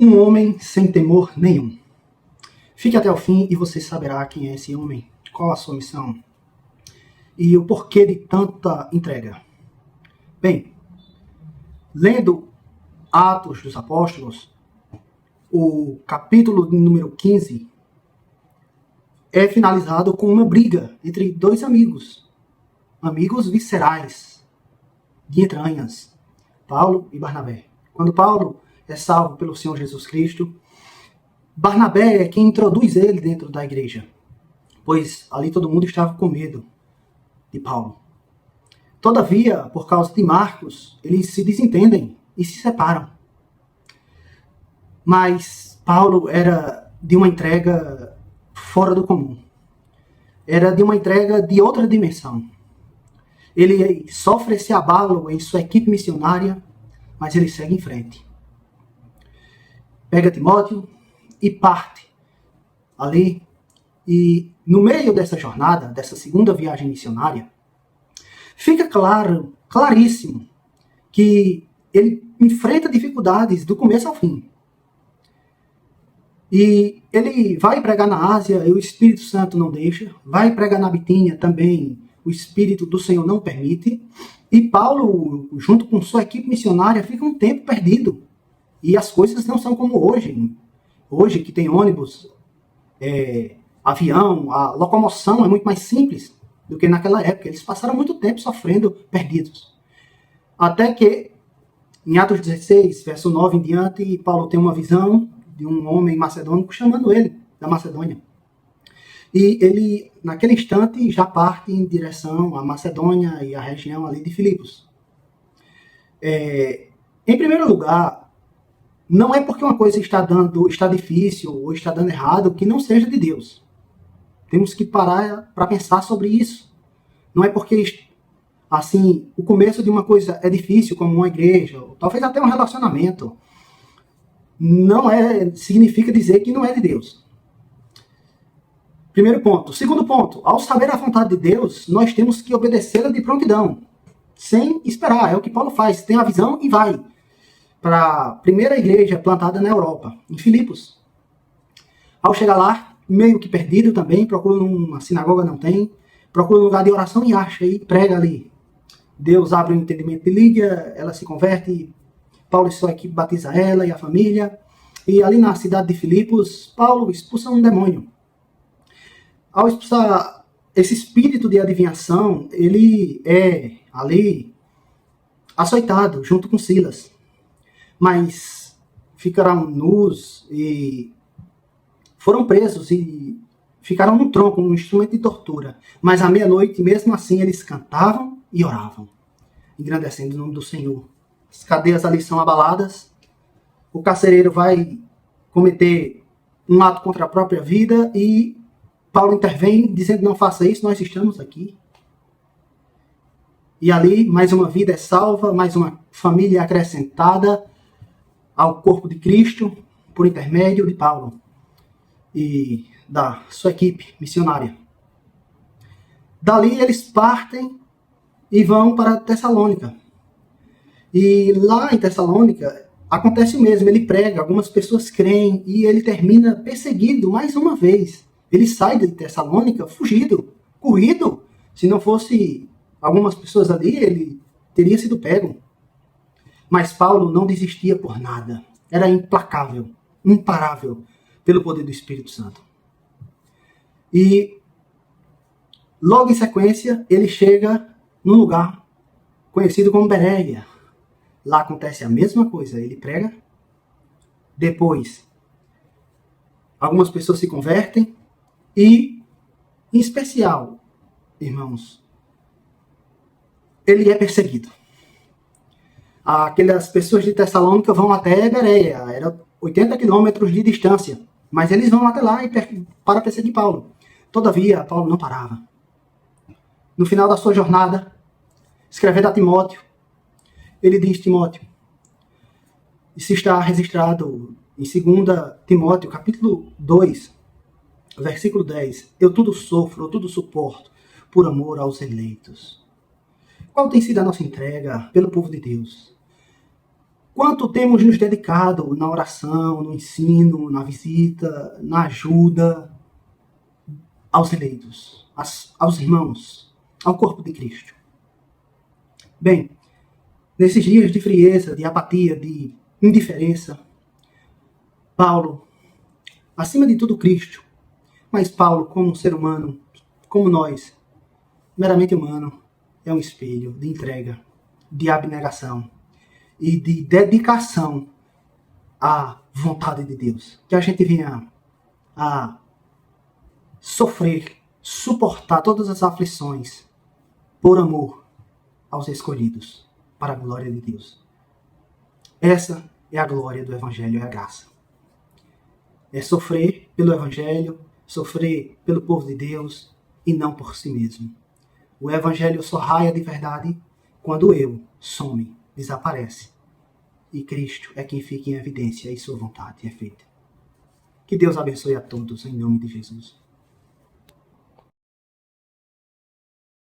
Um homem sem temor nenhum. Fique até o fim e você saberá quem é esse homem, qual a sua missão e o porquê de tanta entrega. Bem, lendo Atos dos Apóstolos, o capítulo número 15 é finalizado com uma briga entre dois amigos viscerais, de entranhas, Paulo e Barnabé. Quando Paulo é salvo pelo Senhor Jesus Cristo, Barnabé é quem introduz ele dentro da igreja, pois ali todo mundo estava com medo de Paulo. Todavia, por causa de Marcos, eles se desentendem e se separam. Mas Paulo era de uma entrega fora do comum. Era de uma entrega de outra dimensão. Ele sofre esse abalo em sua equipe missionária, mas ele segue em frente. Pega Timóteo e parte ali. E no meio dessa jornada, dessa segunda viagem missionária, fica claríssimo, que ele enfrenta dificuldades do começo ao fim. E ele vai pregar na Ásia e o Espírito Santo não deixa. Vai pregar na Bitínia também, o Espírito do Senhor não permite. E Paulo, junto com sua equipe missionária, fica um tempo perdido. E as coisas não são como hoje. Hoje que tem ônibus, avião, a locomoção é muito mais simples do que naquela época. Eles passaram muito tempo sofrendo, perdidos. Até que, em Atos 16, verso 9 em diante, Paulo tem uma visão de um homem macedônico chamando ele da Macedônia. E ele, naquele instante, já parte em direção à Macedônia e à região ali de Filipos. Em primeiro lugar, não é porque uma coisa está difícil ou está dando errado que não seja de Deus. Temos que parar para pensar sobre isso. Não é porque, assim, o começo de uma coisa é difícil, como uma igreja, ou talvez até um relacionamento, significa dizer que não é de Deus. Primeiro ponto. Segundo ponto, ao saber a vontade de Deus, nós temos que obedecê-la de prontidão, sem esperar. É o que Paulo faz, tem a visão e vai para a primeira igreja plantada na Europa, em Filipos. Ao chegar lá, meio que perdido também, procura uma sinagoga, não tem, procura um lugar de oração e acha, e prega ali. Deus abre o entendimento de Lídia, ela se converte, Paulo e sua equipe batiza ela e a família, e ali na cidade de Filipos, Paulo expulsa um demônio. Ao expulsar esse espírito de adivinhação, ele é ali açoitado junto com Silas. Mas ficaram nus e foram presos e ficaram no tronco, um instrumento de tortura. Mas à meia-noite, mesmo assim, eles cantavam e oravam, engrandecendo o nome do Senhor. As cadeias ali são abaladas, o carcereiro vai cometer um ato contra a própria vida e Paulo intervém dizendo: não faça isso, nós estamos aqui. E ali mais uma vida é salva, mais uma família acrescentada ao corpo de Cristo por intermédio de Paulo e da sua equipe missionária. Dali eles partem e vão para Tessalônica. E lá em Tessalônica acontece o mesmo, ele prega, algumas pessoas creem e ele termina perseguido mais uma vez. Ele sai de Tessalônica fugido, corrido. Se não fosse algumas pessoas ali, ele teria sido pego. Mas Paulo não desistia por nada. Era implacável, imparável pelo poder do Espírito Santo. E logo em sequência, ele chega num lugar conhecido como Bereia. Lá acontece a mesma coisa, ele prega. Depois, algumas pessoas se convertem e, em especial, irmãos, ele é perseguido. Aquelas pessoas de Tessalônica vão até Bereia, era 80 quilômetros de distância, mas eles vão até lá para perseguir Paulo. Todavia, Paulo não parava. No final da sua jornada, escrevendo a Timóteo, ele diz: Timóteo, isso está registrado em 2 Timóteo, capítulo 2, versículo 10. Eu tudo sofro, eu tudo suporto, por amor aos eleitos. Qual tem sido a nossa entrega pelo povo de Deus? Quanto temos nos dedicado na oração, no ensino, na visita, na ajuda aos eleitos, aos irmãos, ao corpo de Cristo? Bem, nesses dias de frieza, de apatia, de indiferença, Paulo, acima de tudo Cristo, mas Paulo, como um ser humano, como nós, meramente humano, é um espelho de entrega, de abnegação e de dedicação à vontade de Deus. Que a gente venha a sofrer, suportar todas as aflições por amor aos escolhidos, para a glória de Deus. Essa é a glória do Evangelho, é a graça. É sofrer pelo Evangelho, sofrer pelo povo de Deus e não por si mesmo. O Evangelho só raia de verdade quando eu some, desaparece. E Cristo é quem fica em evidência e sua vontade é feita. Que Deus abençoe a todos, em nome de Jesus.